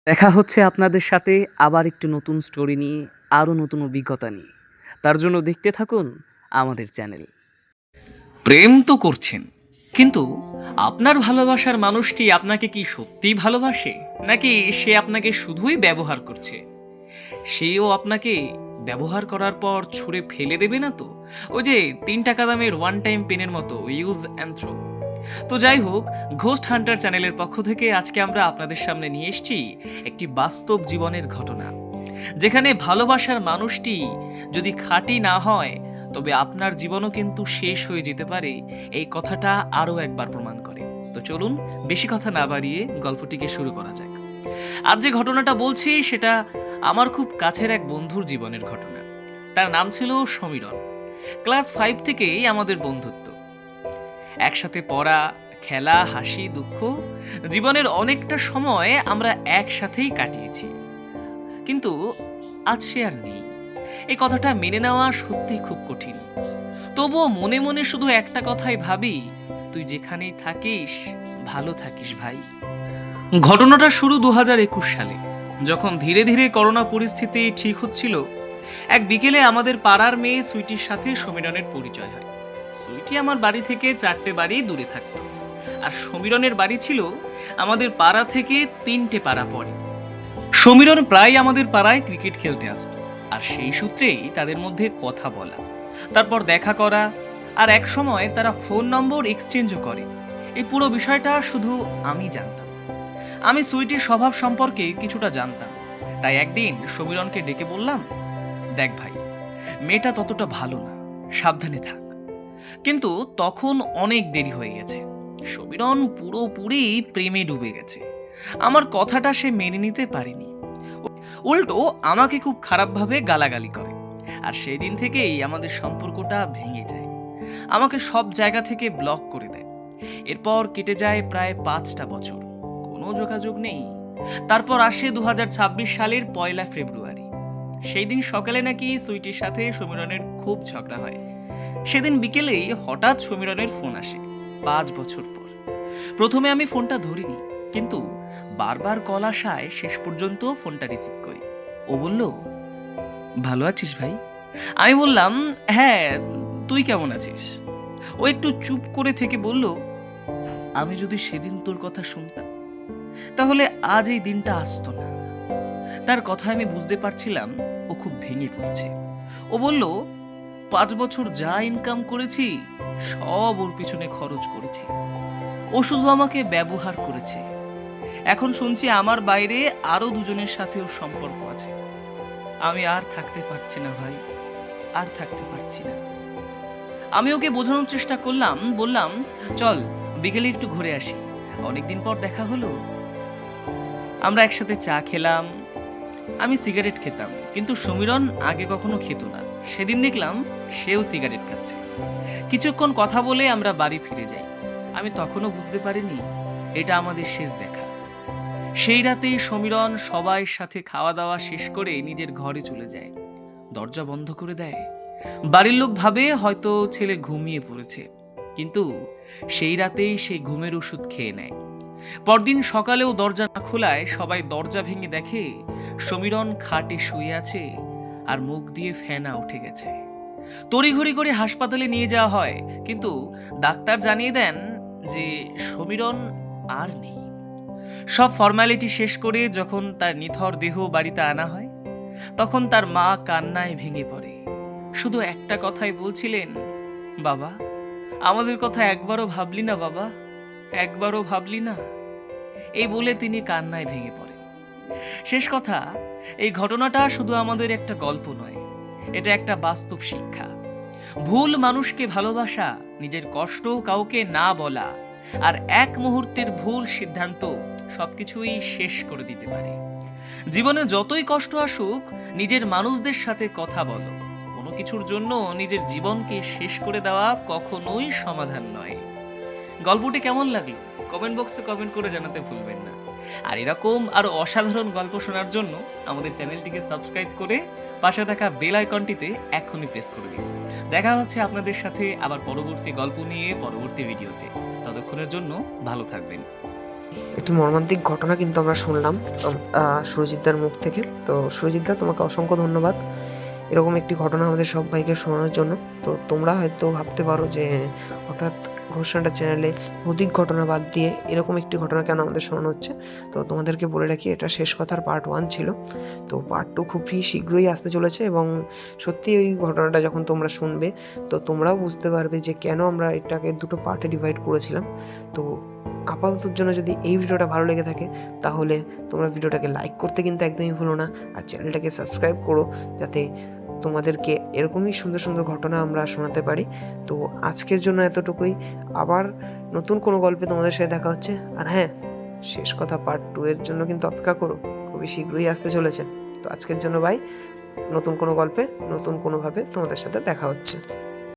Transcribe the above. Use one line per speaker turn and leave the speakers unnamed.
দেখা হচ্ছে আপনাদের সাথে আবার একটি নতুন স্টোরি নিয়ে, আরও নতুন অভিজ্ঞতা নিয়ে। তার জন্য দেখতে থাকুন আমাদের চ্যানেল। প্রেম তো করছেন, কিন্তু আপনার ভালোবাসার মানুষটি আপনাকে কি সত্যিই ভালোবাসে, নাকি সে আপনাকে শুধুই ব্যবহার করছে? সেও আপনাকে ব্যবহার করার পর ছুঁড়ে ফেলে দেবে না তো? ওই যে 3 টাকা দামের ওয়ান টাইম পেনের মতো, ইউজ অ্যান্ড থ্রো। তো যাই হোক, ঘোস্ট হান্টার চ্যানেলের পক্ষ থেকে আজকে আমরা আপনাদের সামনে নিয়ে এসেছি একটি বাস্তব জীবনের ঘটনা, যেখানে ভালোবাসার মানুষটি যদি খাঁটি না হয়, তবে আপনার জীবনও কিন্তু শেষ হয়ে যেতে পারে। এই কথাটা আরও একবার প্রমাণ করে। তো চলুন, বেশি কথা না বাড়িয়ে গল্পটিকে শুরু করা যাক। আজ যে ঘটনাটা বলছি সেটা আমার খুব কাছের এক বন্ধুর জীবনের ঘটনা। তার নাম ছিল সমীরণ। ক্লাস 5 থেকেই আমাদের বন্ধুত্ব, একসাথে পড়া, খেলা, হাসি, দুঃখ, জীবনের অনেকটা সময় আমরা একসাথেই কাটিয়েছি। কিন্তু আজ সে আর নেই। এই কথাটা মেনে নেওয়া সত্যি খুব কঠিন। তবুও মনে মনে শুধু একটা কথাই ভাবি, তুই যেখানেই থাকিস ভালো থাকিস ভাই। ঘটনাটা শুরু 2021 সালে, যখন ধীরে ধীরে করোনা পরিস্থিতি ঠিক হচ্ছিল। এক বিকেলে আমাদের পাড়ার মেয়ে সুইটির সাথে সমীরণের পরিচয় হয়। সুইটি আমার বাড়ি থেকে 4টে বাড়ি দূরে থাকতো, আর সমীরণের বাড়ি ছিল আমাদের পাড়া থেকে 3টে পাড়া পরে। সমীরণ প্রায় আমাদের পাড়ায় ক্রিকেট খেলতে আসতো, আর সেই সূত্রেই তাদের মধ্যে কথা বলা, তারপর দেখা করা, আর এক সময় তারা ফোন নম্বর এক্সচেঞ্জও করে। এই পুরো বিষয়টা শুধু আমি জানতাম। আমি সুইটির স্বভাব সম্পর্কে কিছুটা জানতাম, তাই একদিন সমীরণকে ডেকে বললাম, দেখ ভাই, মেয়েটা ততটা ভালো না, সাবধানে থাক। কিন্তু তখন অনেক দেরি হয়ে গেছে। সমীরণ পুরোপুরি প্রেমে ডুবে গেছে। আমার কথাটা সে মেনে নিতে পারেনি, উল্টো আমাকে খুব খারাপভাবে গালাগালি করে। আর সেই দিন থেকেই আমাদের সম্পর্কটা ভেঙে যায়। আমাকে সব জায়গা থেকে ব্লক করে দেয়। এরপর কেটে যায় প্রায় 5টা বছর, কোনো যোগাযোগ নেই। তারপর আসে 2026 সালের 1 ফেব্রুয়ারি। সেই দিন সকালে নাকি সুইটির সাথে সমীরণের খুব ঝগড়া হয়। সেদিন বিকেলেই হঠাৎ সমীরণের ফোন আসে, 5 বছর পর। প্রথমে আমি ফোনটা ধরিনি, কিন্তু বারবার কল আসায় শেষ পর্যন্ত ফোনটা রিসিভ করি। ও বলল, ভালো আছিস ভাই? আমি বললাম, হ্যাঁ, তুই কেমন আছিস? ও একটু চুপ করে থেকে বলল, আমি যদি সেদিন তোর কথা শুনতাম, তাহলে আজ এই দিনটা আসতো না। তার কথায় আমি বুঝতে পারছিলাম ও খুব ভেঙে পড়েছে। ও বলল, 5 বছর যা ইনকাম করেছি সব ওর পিছনে খরচ করেছি। ও শুধু আমাকে ব্যবহার করেছে। এখন শুনছি আমার বাইরে আরো দুজনের সাথে ওর সম্পর্ক আছে। আমি আর থাকতে পারছি না ভাই, আর থাকতে পারছি না। আমি ওকে বোঝানোর চেষ্টা করলাম, বললাম, চল বিকেলে একটু ঘুরে আসি, অনেকদিন পর দেখা হলো। আমরা একসাথে চা খেলাম। আমি সিগারেট খেতাম, কিন্তু সমীরণ আগে কখনো খেত না। সেদিন দেখলাম সেও সিগারেট খাচ্ছে। কিছুক্ষণ কথা বলে আমরা বাড়ি ফিরে যাই। আমি তখনও বুঝতে পারিনি এটা আমাদের শেষ দেখা। সেই রাতেই সমীরণ সবার সাথে খাওয়া দাওয়া শেষ করে নিজের ঘরে চলে যায়, দরজা বন্ধ করে দেয়। বাড়ির লোক ভাবে হয়তো ছেলে ঘুমিয়ে পড়েছে, কিন্তু সেই রাতেই সে ঘুমের ওষুধ খেয়ে নেয়। পরদিন সকালেও দরজা না খোলায় সবাই দরজা ভেঙে দেখে সমীরণ খাটে শুয়ে আছে, আর মুখ দিয়ে ফেনা উঠে গেছে। তড়িঘড়ি করে হাসপাতালে নিয়ে যাওয়া হয়, কিন্তু ডাক্তার জানিয়ে দেন যে সমীরণ আর নেই। সব ফর্মালিটি শেষ করে যখন তার নিথর দেহ বাড়িতে আনা হয়, তখন তার মা কান্নায় ভেঙে পড়ে। শুধু একটা কথাই বলছিলেন, বাবা, আমাদের কথা একবারও ভাবলি না বাবা, একবারও ভাবলি না। এই বলে তিনি কান্নায় ভেঙে পড়ে। শেষ কথা, এই ঘটনাটা শুধু আমাদের একটা গল্প নয়, এটা একটা বাস্তব শিক্ষা। ভুল মানুষকে ভালোবাসা, নিজের কষ্ট কাউকে না বলা, আর এক মুহূর্তের ভুল সিদ্ধান্ত সবকিছুই শেষ করে দিতে পারে। জীবনে যতই কষ্ট আসুক, নিজের মানুষদের সাথে কথা বলো। কোনো কিছুর জন্য নিজের জীবনকে শেষ করে দেওয়া কখনোই সমাধান নয়। গল্পটি কেমন লাগলো কমেন্ট বক্সে কমেন্ট করে জানাতে ভুলবেন না। আর এরকম আরো অসাধারণ গল্প শোনার জন্য আমাদের চ্যানেলটিকে সাবস্ক্রাইব করে পাশে থাকা বেল আইকনটিতে এখনই প্রেস করে দিন। দেখা হচ্ছে আপনাদের সাথে আবার পরবর্তী গল্প নিয়ে পরবর্তী ভিডিওতে। ততক্ষণের জন্য ভালো থাকবেন।
একটি মর্মান্তিক ঘটনা কিন্তু আমরা শুনলাম সুরজিৎদার মুখ থেকে। তো সুরজিৎদা, তোমাকে অসংখ্য ধন্যবাদ এরকম একটি ঘটনা আমাদের সবাইকে শোনানোর জন্য। তো তোমরা হয়তো ভাবতে পারো যে হঠাৎ ঘোষণাটা চ্যানেলে ভৌতিক ঘটনা বাদ দিয়ে এরকম একটি ঘটনা কেন আমাদের শোনানো হচ্ছে। তো তোমাদেরকে বলে রাখি, এটা শেষ কথার পার্ট 1 ছিল। তো পার্ট 2 খুবই শীঘ্রই আসতে চলেছে, এবং সত্যি ওই ঘটনাটা যখন তোমরা শুনবে তো তোমরাও বুঝতে পারবে যে কেন আমরা এটাকে দুটো পার্টে ডিভাইড করেছিলাম। তো আপাততর জন্য যদি এই ভিডিওটা ভালো লেগে থাকে তাহলে তোমরা ভিডিওটাকে লাইক করতে কিন্তু একদমই ভুলো না, আর চ্যানেলটাকে সাবস্ক্রাইব করো যাতে তোমাদেরকে এরকমই সুন্দর সুন্দর ঘটনা আমরা শোনাতে পারি। তো আজকের জন্য এতটুকুই। আবার নতুন কোনো গল্পে তোমাদের সাথে দেখা হচ্ছে। আর হ্যাঁ, শেষ কথা পার্ট 2 এর জন্য কিন্তু অপেক্ষা করো, খুবই শীঘ্রই আসতে চলেছে। তো আজকের জন্য বাই। নতুন কোনো গল্পে নতুন কোনোভাবে তোমাদের সাথে দেখা হচ্ছে।